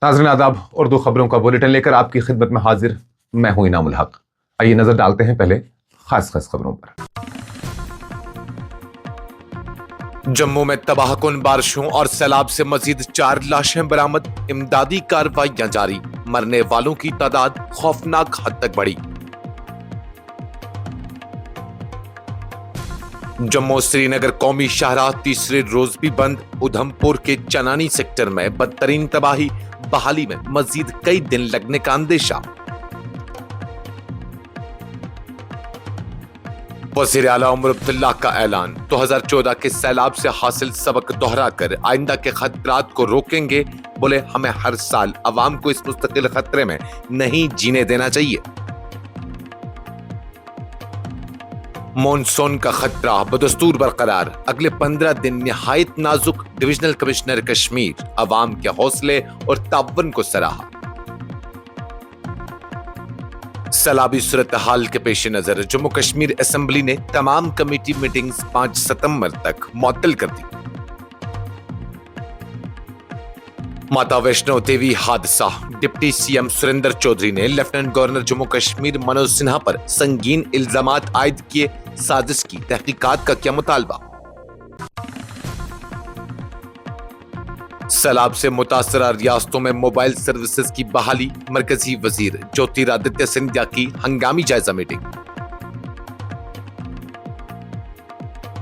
नाज़रीन आदाब, उर्दू खबरों का बुलेटिन लेकर आपकी खिदमत में हाजिर मैं हूं इनाम उल हक। आइए नजर डालते हैं पहले खास खबरों पर। जम्मू में तबाहकुन बारिशों और सैलाब से मजीद 4 लाशें बरामद, इमदादी कार्रवाइयां जारी, मरने वालों की तादाद खौफनाक हद तक बढ़ी। जम्मू श्रीनगर कौमी शाहराह तीसरे रोज भी बंद, उधमपुर के चनानी सेक्टर में बदतरीन तबाही, बहाली में मजीद कई दिन लगने का अंदेशा। वज़ीर आला उमर अब्दुल्ला का ऐलान, 2014 के सैलाब से हासिल सबक दोहराकर आइंदा के खतरात को रोकेंगे। बोले, हमें हर साल अवाम को इस मुस्तकिल खतरे में नहीं जीने देना चाहिए। मॉनसून का खतरा बदस्तूर बरकरार, अगले 15 दिन निहायत नाजुक, डिविजनल कमिश्नर कश्मीर अवाम के हौसले और ताउन को सराहा। सैलाबी सूरत हाल के पेश नजर जम्मू कश्मीर असेंबली ने तमाम कमेटी मीटिंग्स 5 सितंबर तक मुअत्तल कर दी। माता वैष्णो देवी हादसा, डिप्टी सीएम सुरेंद्र चौधरी ने लेफ्टिनेंट गवर्नर जम्मू कश्मीर मनोज सिन्हा पर संगीन इल्जामात आयद किए, साजिश की तहकीकात का किया मुतालबा। सैलाब से मुतासरा रियासतों में मोबाइल सर्विसेज की बहाली, मरकजी वजीर ज्योतिरादित्य सिंधिया की हंगामी जायजा मीटिंग।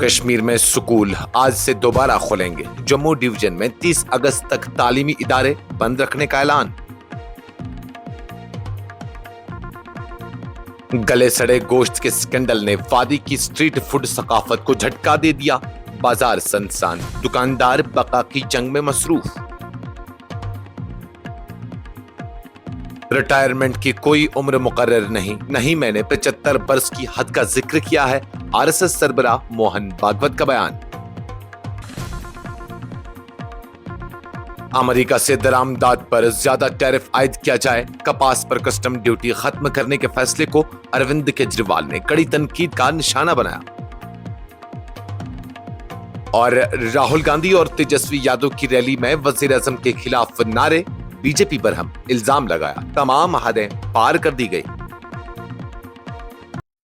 कश्मीर में स्कूल आज से दोबारा खुलेंगे, जम्मू डिवीजन में 30 अगस्त तक तालीमी इदारे बंद रखने का ऐलान। गले सड़े गोश्त के स्कैंडल ने वादी की स्ट्रीट फूड सकाफत को झटका दे दिया, बाजार सनसान, दुकानदार बका की जंग में मसरूफ। रिटायरमेंट की कोई उम्र मुकर्रर नहीं मैंने 75 बरस की हद का जिक्र किया है, आरएसएस सरबराह मोहन भागवत का बयान। अमेरिका से दरामदात पर ज्यादा टैरिफ आयद किया जाए, कपास पर कस्टम ड्यूटी खत्म करने के फैसले को अरविंद केजरीवाल ने कड़ी तनकीद का निशाना बनाया। और राहुल गांधी और तेजस्वी यादव की रैली में वजीर आजम के खिलाफ नारे, बीजेपी पर हम इल्जाम लगाया, तमाम हदें पार कर दी गई।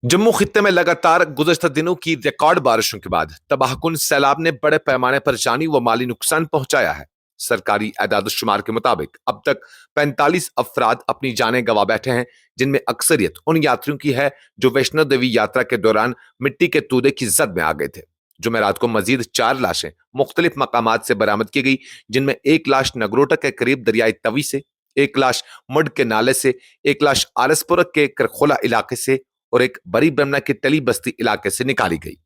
जम्मू खित्ते में लगातार गुज़श्ता दिनों की रिकॉर्ड बारिशों के बाद तबाहकुन सैलाब ने बड़े पैमाने पर जानी व माली नुकसान पहुंचाया है। सरकारी एदाद-ओ-शुमार के मुताबिक अब तक 45 अफराद अपनी जानें गंवा बैठे हैं, जिनमें अक्सरियत उन यात्रियों की है जो वैष्णो देवी यात्रा के दौरान मिट्टी के तूदे की जद में आ गए थे। जुमेरात को मजीद 4 लाशें मुख्तलिफ मकामात से बरामद की गई, जिनमें 1 लाश नगरोटा के करीब दरियाई तवी से, 1 लाश मुड के नाले से, 1 लाश आरसपुर के करखोला इलाके से और एक बरी ब्रह्मना के टली बस्ती इलाके से निकाली गई।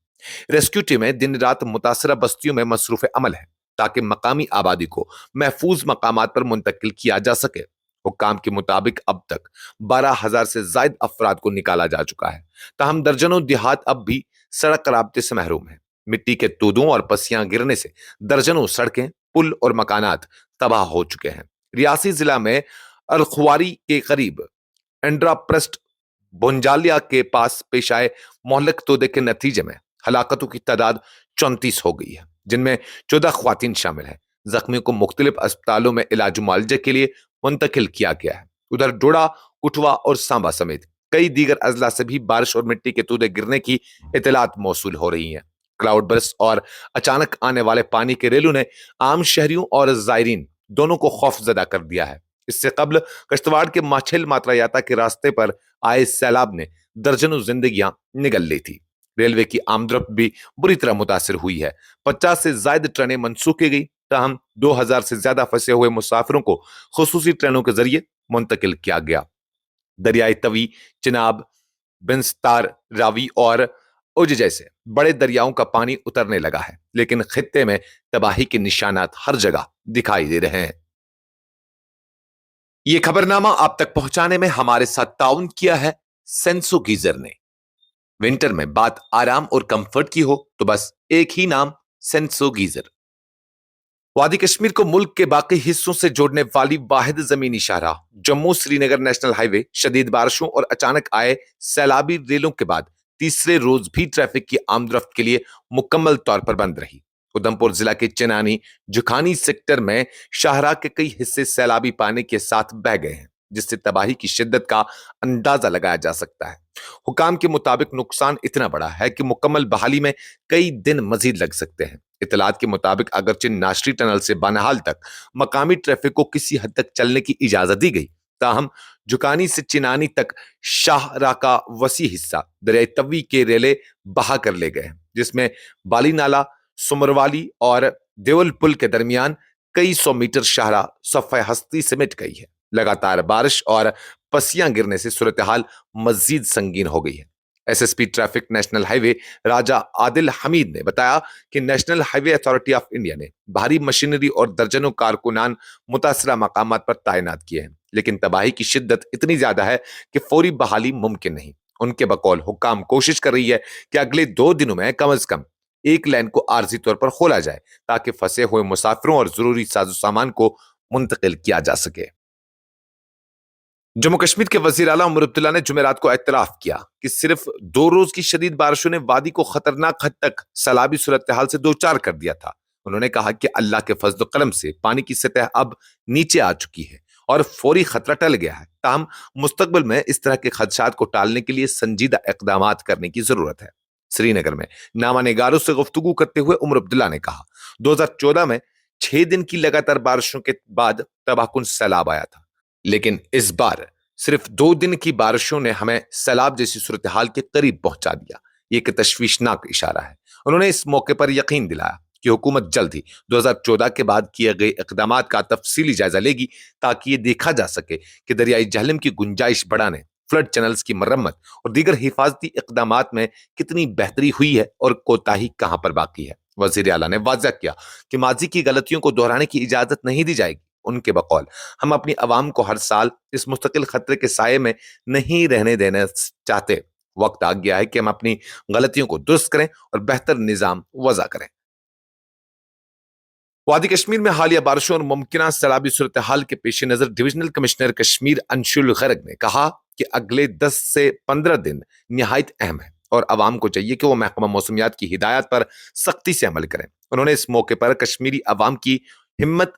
रेस्क्यू टीमें दिन रात मुतासरा बस्तियों में मसरूफ अमल है ताकि मकामी आबादी को महफूज मकामात पर मुंतकिल किया जा सके। हुक्काम के मुताबिक अब तक 12,000 से जायद अफराद को निकाला जा चुका है, ताहम दर्जनों देहात अब भी सड़क राब्ते से महरूम है। मिट्टी के तूदों और पसियां गिरने से दर्जनों सड़कें, पुल और मकानात तबाह हो चुके हैं। रियासी जिला में अलखुआरी के करीब एंड्राप्रस्ट भुंजालिया के पास पेश आए मोहल्लक तोदे के नतीजे में हलाकतों की तादाद 34 हो गई है, जिनमें 14 ख्वातीन शामिल हैं। जख्मियों को मुख्तलिफ अस्पतालों में इलाज मुआलजे के लिए मुंतकिल किया गया है। उधर डोडा, कुठवा और सांबा समेत कई दीगर अजला से भी बारिश और मिट्टी के तूदे गिरने की इतलात मौसूल हो रही हैं। क्लाउड बर्स्ट और अचानक आने वाले पानी के रेलू ने आम शहरियों और जायरीन दोनों को खौफजदा कर दिया है। इससे कबल कश्तवाड़ के माछिल मात्रायाता के रास्ते पर आए सैलाब ने दर्जनों जिंदगियां निगल ली थी। रेलवे की आमदरफ्त भी बुरी तरह मुतासिर हुई है। 50 से ज्यादा ट्रेनें मनसूख की गई, ताहम 2000 से ज्यादा फंसे हुए मुसाफिरों को खुसूसी ट्रेनों के जरिए मुंतकिल किया गया। दरियाई तवी, चिनाब, बिंस्तार, रावी और उज जैसे बड़े दरियाओं का पानी उतरने लगा है, लेकिन खित्ते में तबाही के निशानात हर जगह दिखाई दे रहे हैं। ये खबरनामा आप तक पहुंचाने में हमारे साथ ताउन किया है सेंसो गीजर ने। विंटर में बात आराम और कंफर्ट की हो तो बस एक ही नाम, सेंसो गीजर। वादी कश्मीर को मुल्क के बाकी हिस्सों से जोड़ने वाली वाहिद जमीनी शाहराह जम्मू श्रीनगर नेशनल हाईवे शदीद बारिशों और अचानक आए सैलाबी रेलों के बाद तीसरे रोज भी ट्रैफिक की आमदरफ्त के लिए मुकम्मल तौर पर बंद रही। उधमपुर जिला के चिनानी जुखानी सेक्टर में शाहराह के कई हिस्से सैलाबी पानी के साथ बह गए हैं, जिससे तबाही की शिद्दत का अंदाजा लगाया जा सकता है। हुकाम के मुताबिक नुकसान इतना बड़ा है कि मुकम्मल बहाली में कई दिन मजीद लग सकते हैं। इतलात के मुताबिक अगरचे नाशरी टनल से बानहाल तक मकामी ट्रैफिक को किसी हद तक चलने की इजाजत दी गई, ताहम जुकानी से चिनानी तक शाहराह का वसी हिस्सा दरियाई तवी के रेले बहा कर ले गए हैं, जिसमें बाली नाला, सुमरवाली और देवल पुल के दरमियान कई सौ मीटर शाहराह सफ़े हस्ती से मिट गई है। लगातार बारिश और पसियां गिरने से सूरत हाल मजीद संगीन हो गई है। एसएसपी ट्रैफिक नेशनल हाईवे राजा आदिल हमीद ने बताया कि national highway authority of India ने भारी मशीनरी और दर्जनों कारकुनान मुतासरा मकामात पर तैनात किए हैं, लेकिन तबाही की शिद्दत इतनी ज्यादा है कि फौरी बहाली मुमकिन नहीं। उनके बकौल हुक्काम कोशिश कर रही है कि अगले 2 दिनों में कम से कम एक लेन को आर्जी तौर पर खोला जाए, ताकि फंसे हुए मुसाफिरों और जरूरी साजो सामान को मुंतकिल किया जा सके। जम्मू कश्मीर के वजीर आला उमर अब्दुल्ला ने जुमेरात को एतराफ किया कि सिर्फ 2 रोज की शदीद बारिशों ने वादी को खतरनाक हद तक सैलाबी सूरत हाल से दो चार कर दिया था। उन्होंने कहा कि अल्लाह के फजल कलम से पानी की सतह अब नीचे आ चुकी है और फौरी खतरा टल गया है, ताहम मुस्तकबिल में इस तरह के खदशात को टालने के लिए संजीदा इकदाम करने की जरूरत है। श्रीनगर में नामा निगारों से गुफ्तगू करते हुए उमर अब्दुल्ला ने कहा, 2014 में 6 दिन की लगातार बारिशों के बाद तबाहकुन सैलाब आया था, लेकिन इस बार सिर्फ 2 दिन की बारिशों ने हमें सैलाब जैसी सूरत हाल के करीब पहुंचा दिया। ये एक तशवीशनाक इशारा है। उन्होंने इस मौके पर यकीन दिलाया कि हुकूमत जल्द ही 2014 के बाद किए गए इकदाम का तफसीली जायजा लेगी, ताकि ये देखा जा सके कि दरियाई जहलम की गुंजाइश बढ़ाने, फ्लड चैनल्स की मरम्मत और दीगर हिफाजती इकदामात में कितनी बेहतरी हुई है और कोताही कहां पर बाकी है। वजीर आला ने वाज़ह किया कि माजी की गलतियों को दोहराने की इजाजत नहीं दी जाएगी। उनके बकौल हम अपनी अवाम को हर साल इस मुस्तकिल खतरे के साये में नहीं रहने देना चाहते। वक्त आ गया है कि हम अपनी गलतियों को दुरुस्त करें और बेहतर निजाम वज़ा करें। वादी कश्मीर में हालिया बारिशों और मुमकिन सैलाबी सूरत हाल के पेश नजर डिविजनल कमिश्नर कश्मीर अंशुल गर्ग ने कहा कि अगले 10 से 15 दिन निहायत अहम है और अवाम को चाहिए कि वो महकमा मौसमियात की हिदायत पर सख्ती से अमल करें। उन्होंने इस मौके पर कश्मीरी अवाम की हिम्मत,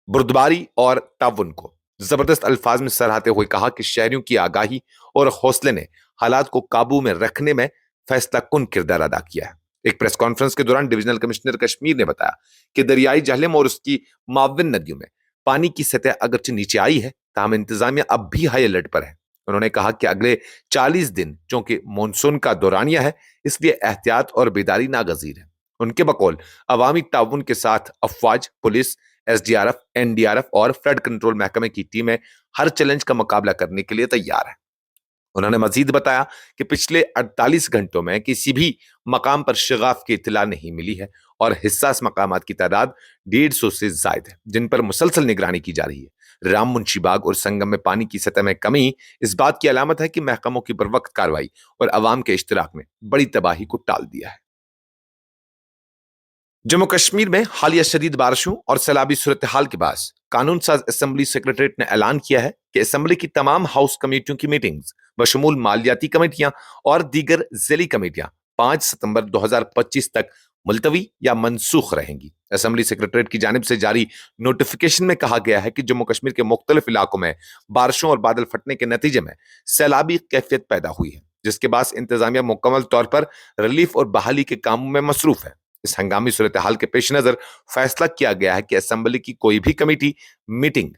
बुर्दबारी और ताउन को जबरदस्त अल्फाज में सराहते हुए कहा कि शहरियों की आगाही और हौसले ने हालात को काबू में रखने में फैसला कुन किरदार अदा किया है। एक प्रेस कॉन्फ्रेंस के दौरान डिविजनल कमिश्नर कश्मीर ने बताया कि दरियाई जहलम और उसकी माविन नदियों में पानी की सतह अगरचे नीचे आई है, ताहम इंतजामिया अब भी हाई अलर्ट पर है। उन्होंने कहा कि अगले 40 दिन चूंकि मानसून का दौरानिया है, इसलिए एहतियात और बेदारी नागजीर है। उनके बकौल अवामी ताउन के साथ अफवाज, पुलिस, एसडीआरएफ, एनडीआरएफ और फ्लड कंट्रोल महकमे की टीमें हर चैलेंज का मुकाबला करने के लिए तैयार है। उन्होंने मजीद बताया कि पिछले 48 घंटों में किसी भी मकाम पर शगाफ की इत्तला नहीं मिली है और हिस्सास मकामात की तादाद 150 से जायद है, जिन पर मुसलसल निगरानी की जा रही है। राम मुंशीबाग और संगम में पानी की सतह में कमी इस बात की अलामत है कि महकमों की बरवक्त कार्रवाई और अवाम के इश्तिराक में बड़ी तबाही को टाल दिया है। जम्मू कश्मीर में हालिया शदीद बारिशों और सैलाबी सूरत हाल के बाद कानून साज असेंबली सेक्रेटरीट ने ऐलान किया है कि असेंबली की तमाम हाउस कमेटियों की मीटिंग्स बशमूल मालियाती कमेटियां और दीगर ज़िली कमेटियां 5 सितंबर 2025 तक मुलतवी या मनसूख रहेंगी। असेंबली सेक्रेटरीट की जानिब से जारी नोटिफिकेशन में कहा गया है कि जम्मू कश्मीर के मुख्तलिफ इलाकों में बारिशों और बादल फटने के नतीजे में सैलाबी कैफियत पैदा हुई है, जिसके बाद इंतजामिया मुकम्मल तौर पर रिलीफ और बहाली के कामों में मसरूफ है। इस हंगामी सूरत हाल के पेश नजर फैसला किया गया है कि असेंबली की कोई भी कमेटी मीटिंग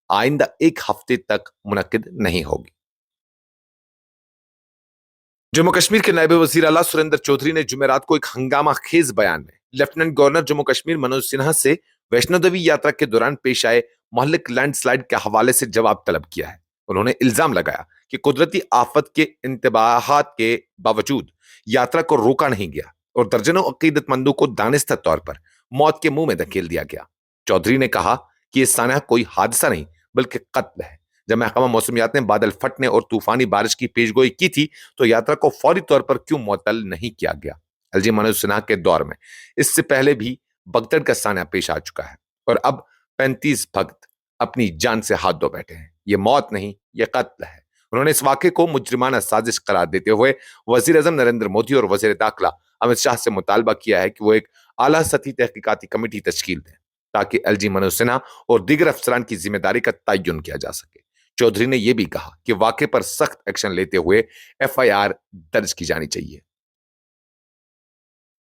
आइंदा 1 हफ्ते तक मुनक्किद नहीं होगी। जम्मू कश्मीर के नायब वजीर आला सुरेंद्र चौधरी ने जुमेरात को एक हंगामा खेज बयान में लेफ्टिनेंट गवर्नर जम्मू कश्मीर मनोज सिन्हा से वैष्णो देवी यात्रा के दौरान पेश आए मोहल्लिक लैंडस्लाइड के हवाले से जवाब तलब किया है। उन्होंने इल्जाम लगाया कि कुदरती आफत के इंतबाहात के बावजूद यात्रा को रोका नहीं गया और दर्जनों अकीदतमंदों को दानिस्ता तौर पर मौत के मुंह में धकेल दिया गया। चौधरी ने कहा कि यह सानहा कोई हादसा नहीं बल्कि कत्ल है। जब महकमा मौसमियात ने बादल फटने और तूफानी बारिश की पेशगोई की थी तो यात्रा को फौरी तौर पर क्यों मुअत्तल नहीं किया गया? एलजी मनोज सिन्हा के दौर में इससे पहले भी भगदड़ का सानहा पेश आ चुका है और अब 35 भक्त अपनी जान से हाथ धो बैठे हैं। ये मौत नहीं, ये कत्ल है। उन्होंने इस वाक़े को मुजरिमाना साजिश करार देते हुए वजीर आज़म नरेंद्र मोदी और वजीर दाखिला अमित शाह से मुतालबा किया है कि वो एक आला सतही तहकीकाती कमेटी तश्कील दें ताकि एलजी मनोज सिन्हा और दीगर अफसरान की जिम्मेदारी का तयन किया जा सके। चौधरी ने यह भी कहा कि वाकये पर सख्त एक्शन लेते हुए एफआईआर दर्ज की जानी चाहिए।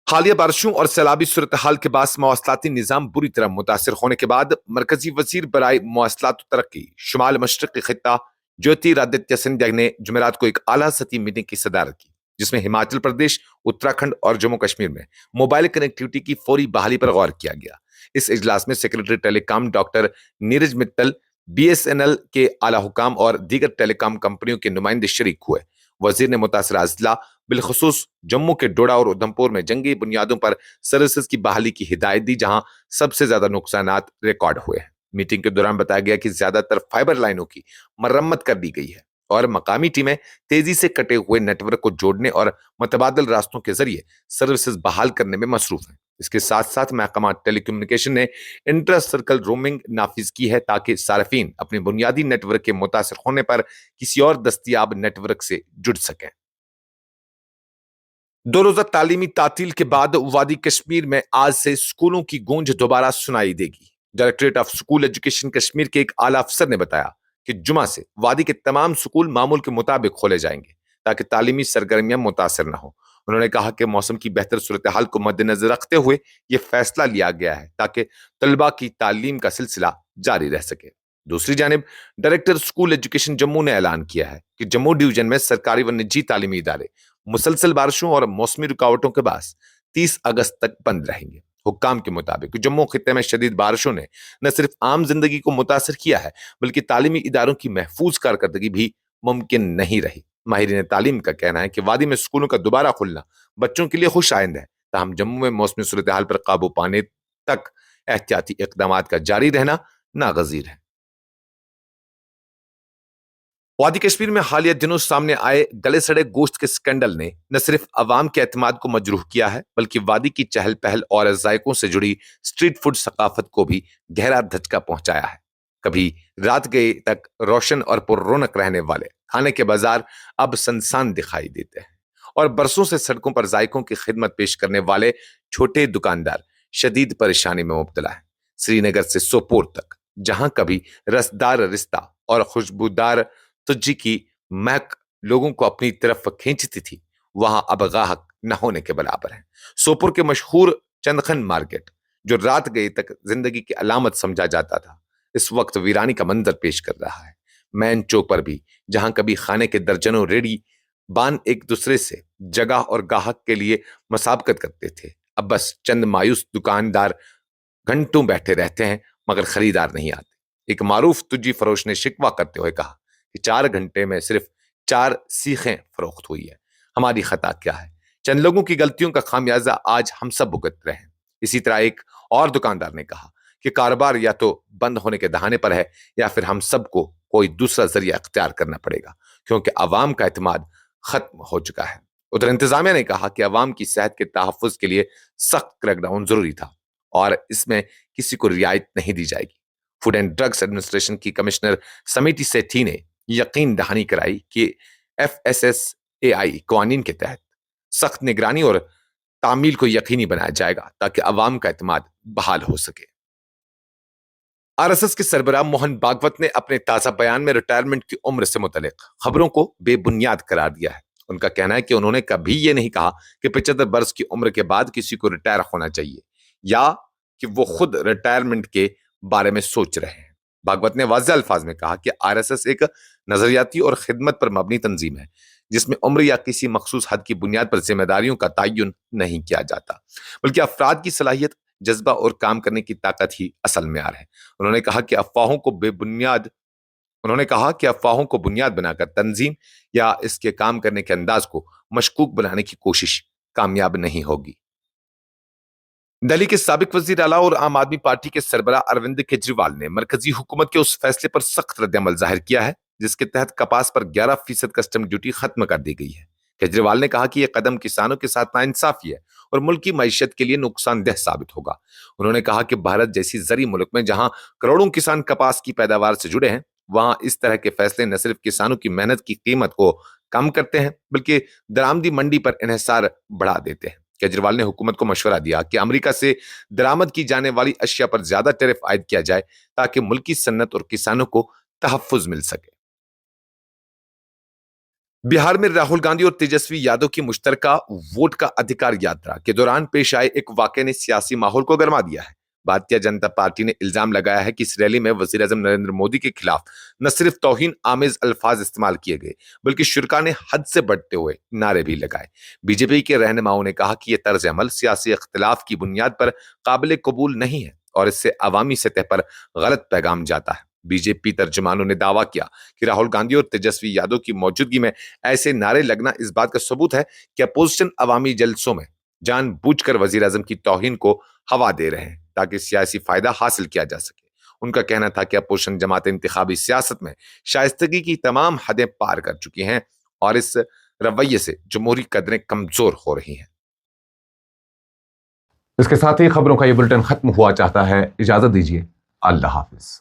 हालिया बारिशों और सैलाबी सूरत हाल के बाद मवासलाती निजाम बुरी तरह मुतासर होने के बाद मरकजी वजीर बराए मवासलात तरक्की शुमाल मशरक़ी खित्ता ज्योतिरादित्य सिंधिया ने जुमेरात को एक आला सतही मीटिंग की सदारत की, जिसमें हिमाचल प्रदेश, उत्तराखंड और जम्मू कश्मीर में मोबाइल कनेक्टिविटी की फौरी बहाली पर गौर किया गया। इस इजलास में secretary telecom doctor Neeraj Mittal, BSNL के आला हुकाम और दीगर टेलीकॉम कंपनियों के नुमाइंदे शरीक हुए। वजीर ने मुतासरा अजला बिलखसूस जम्मू के डोडा और उधमपुर में जंगी बुनियादों पर सर्विसेज की बहाली की हिदायत दी, जहां सबसे ज्यादा नुकसानात रिकॉर्ड हुए हैं। मीटिंग के दौरान बताया गया कि ज्यादातर फाइबर लाइनों की मरम्मत कर दी गई है और मकामी टीमें तेजी से कटे हुए नेटवर्क को जोड़ने और मुतबादल रास्तों के जरिए सर्विसेज बहाल करने में मसरूफ हैं। इसके साथ साथ महकमा टेलीकम्युनिकेशन ने इंटर सर्कल रोमिंग नाफिज की है ताकि सार्फिन अपने बुनियादी नेटवर्क के मुतासर होने पर किसी और दस्तयाब नेटवर्क से जुड़ सकें। 2 रोजा तालीमी तातील के बाद वादी कश्मीर में आज से स्कूलों की गूंज दोबारा सुनाई देगी। Directorate of school education Kashmir के एक आला अफसर ने बताया कि जुमा से वादी के तमाम स्कूल मामूल के मुताबिक खोले जाएंगे ताकि तालीमी सरगर्मियां मुतासर न हो। उन्होंने कहा कि मौसम की बेहतर सूरत हाल को मद्देनजर रखते हुए यह फैसला लिया गया है ताकि तलबा की तालीम का सिलसिला जारी रह सके। दूसरी जानिब डायरेक्टर स्कूल एजुकेशन जम्मू ने ऐलान किया है कि जम्मू डिवीजन में सरकारी व निजी तालीमी इदारे मुसलसल बारिशों और मौसमी रुकावटों के बाद 30 अगस्त तक बंद रहेंगे। हुक्काम के मुताबिक जम्मू खित्ते में शदीद बारिशों ने न सिर्फ आम जिंदगी को मुतासर किया है बल्कि तालीमी इदारों की महफूज कारकर्दगी भी मुमकिन नहीं रही। माहिरीन तालीम का कहना है कि वादी में स्कूलों का दोबारा खुलना बच्चों के लिए खुश आइंद है, ताहम जम्मू में मौसमी सूरत हाल पर काबू पाने तक एहतियाती इकदामात का जारी रहना नागजीर है। वादी कश्मीर में हालिया दिनों सामने आए गले सड़े गोश्त के स्कैंडल ने न सिर्फ अवाम के एतमाद को मजरूह किया है बल्कि वादी की चहल पहल और जायकों से जुड़ी स्ट्रीट फूड सकाफत को भी गहरा धचका पहुंचाया है। कभी रात गए तक रोशन और पुररौनक रहने वाले खाने के बाजार अब सनसान दिखाई देते हैं और बरसों से सड़कों पर जायकों की खिदमत पेश करने वाले छोटे दुकानदार शदीद परेशानी में मुब्तला है। श्रीनगर से सोपोर तक जहां कभी रसदार रिश्ता और खुशबूदार तुज्जी की महक लोगों को अपनी तरफ खींचती थी, वहां अब गाहक न होने के बराबर है। सोपोर के मशहूर चंदखन मार्केट, जो रात गए तक जिंदगी की अलामत समझा जाता था, इस वक्त वीरानी का मंजर पेश कर रहा है। मैन चौक पर भी जहां कभी खाने के दर्जनों रेडी बान एक दूसरे से जगह और गाहक के लिए मसाबकत करते थे, अब बस चंद मायूस दुकानदार घंटों बैठे रहते हैं मगर खरीदार नहीं आते। एक मारूफ तुज्जी फरोश ने शिकवा करते हुए कहा कि 4 घंटे में सिर्फ 4 सीखें फरोख्त हुई है। हमारी खता क्या है? चंद लोगों की गलतियों का खामियाजा आज हम सब भुगत रहे हैं। इसी तरह एक और दुकानदार ने कहा कि कारोबार या तो बंद होने के दहाने पर है या फिर हम सबको कोई दूसरा जरिया अख्तियार करना पड़ेगा, क्योंकि अवाम का एतमाद खत्म हो चुका है। उधर इंतजामिया ने कहा कि अवाम की सेहत के तहफ्फुज के लिए सख्त क्रैकडाउन जरूरी था और इसमें किसी को रियायत नहीं दी जाएगी। फूड एंड ड्रग्स एडमिनिस्ट्रेशन की कमिश्नर समिति सेठी ने यकीन दहानी कराई कि FSSAI कवानीन के तहत सख्त निगरानी और तामील को यकीनी बनाया जाएगा ताकि अवाम का एतमाद बहाल हो सके। RSS के सरबराह मोहन भागवत ने अपने ताजा बयान में रिटायरमेंट की उम्र से मुतल्लिक खबरों को बेबुनियाद करार दिया है। उनका कहना है कि उन्होंने कभी यह नहीं कहा कि 75 वर्ष की उम्र के बाद किसी को रिटायर होना चाहिए या कि वो खुद रिटायरमेंट के बारे में सोच रहे हैं। भागवत ने वाज़ेह अल्फाज में कहा कि RSS एक नजरियाती और खिदमत पर मबनी तंजीम है जिसमें उम्र या किसी मखसूस हद की बुनियाद पर जिम्मेदारियों का तयन नहीं किया जाता, बल्कि अफराद की सलाहियत, जज्बा और काम करने की ताकत ही असल मेयार है। उन्होंने कहा कि अफवाहों को बुनियाद बनाकर तंजीम या इसके काम करने के अंदाज को मशकूक बनाने की कोशिश कामयाब नहीं होगी। दिल्ली के साबिक वजीर आला और आम आदमी पार्टी के सरबराह अरविंद केजरीवाल ने मरकजी हुकूमत के उस फैसले पर सख्त रद्दअमल जाहिर किया है जिसके तहत कपास पर 11% कस्टम ड्यूटी खत्म कर दी गई है। केजरीवाल ने कहा कि यह कदम किसानों के साथ नाइंसाफी है और मुल्क की मईशत के लिए नुकसानदेह साबित होगा। उन्होंने कहा कि भारत जैसी जरी मुल्क में जहां करोड़ों किसान कपास की पैदावार से जुड़े हैं, वहां इस तरह के फैसले न सिर्फ किसानों की मेहनत की कीमत को कम करते हैं बल्कि दरामदी मंडी पर इन्हिसार बढ़ा देते हैं। केजरीवाल ने हुकूमत को मशवरा दिया कि अमेरिका से दरामद की जाने वाली अशिया पर ज्यादा टैरिफ आयद किया जाए ताकि मुल्की सन्नत और किसानों को तहफ्फुज मिल सके। बिहार में राहुल गांधी और तेजस्वी यादव की मुश्तरका वोट का अधिकार यात्रा के दौरान पेश आए एक वाकये ने सियासी माहौल को गर्मा दिया है। भारतीय जनता पार्टी ने इल्जाम लगाया है कि इस रैली में वजीर आजम नरेंद्र मोदी के खिलाफ न सिर्फ तौहीन आमेज अल्फाज इस्तेमाल किए गए बल्कि शुरा ने हद से बढ़ते हुए नारे भी लगाए। बीजेपी के रहनुमाओं ने कहा कि यह तर्ज अमल सियासी इख्तिलाफ की बुनियाद पर काबिल कबूल नहीं है और इससे अवामी सतह पर गलत पैगाम जाता है। बीजेपी तर्जुमानों ने दावा किया कि राहुल गांधी और तेजस्वी यादव की मौजूदगी में ऐसे नारे लगना इस बात का सबूत है कि अपोजिशन अवामी जलसों में जानबूझकर वजीर आजम की तौहीन को हवा दे रहे हैं ताकि सियासी फायदा हासिल किया जा सके। उनका कहना था कि अपोजिशन जमात इंतखाबी सियासत में शाइस्तगी की तमाम हदें पार कर चुकी हैं और इस रवैये से जमहूरी कदरें कमजोर हो रही हैं। इसके साथ ही खबरों का ये बुलेटिन खत्म हुआ चाहता है। इजाजत दीजिए। अल्लाह हाफिज।